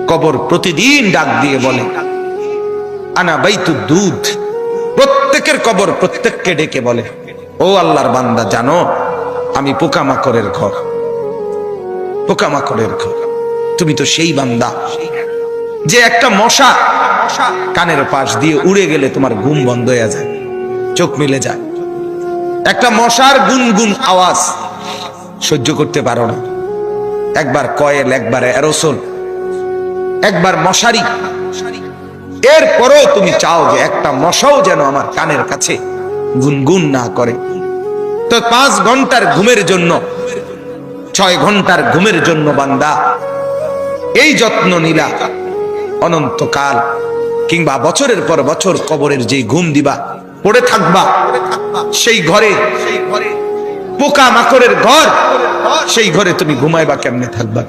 কবর প্রতিদিন ডাক দিয়ে বলে আনা বাইতুদ দুধ। প্রত্যেকের কবর প্রত্যেককে ডেকে বলে, ও আল্লাহর বান্দা, জানো আমি পোকামাকড়ের ঘর, পোকামাকড়ের ঘর। তুমি তো সেই বান্দা যে একটা মশা কানের পাশ দিয়ে উড়ে গেলে তোমার ঘুম বন্ধ হয়ে যায়, চোখ মিলে যায়। একটা মশার গুনগুন আওয়াজ সহ্য করতে পারো না। একবার কয়েল, একবার অ্যারোসোল, একবার মশারি, এরপরও তুমি চাও যে একটা মশাও যেন আমার কানের কাছে গুনগুন না করে। তো 5 ঘন্টার ঘুমের জন্য, 6 ঘন্টার ঘুমের জন্য বান্দা এই যত্ন নিলা, অনন্তকাল কিংবা বছরের পর বছর কবরের যে ঘুম দিবা, পড়ে থাকবা সেই ঘরে, পোকা মাকড়ের ঘর, সেই ঘরে তুমি ঘুমাইবা কেমনে, থাকবা?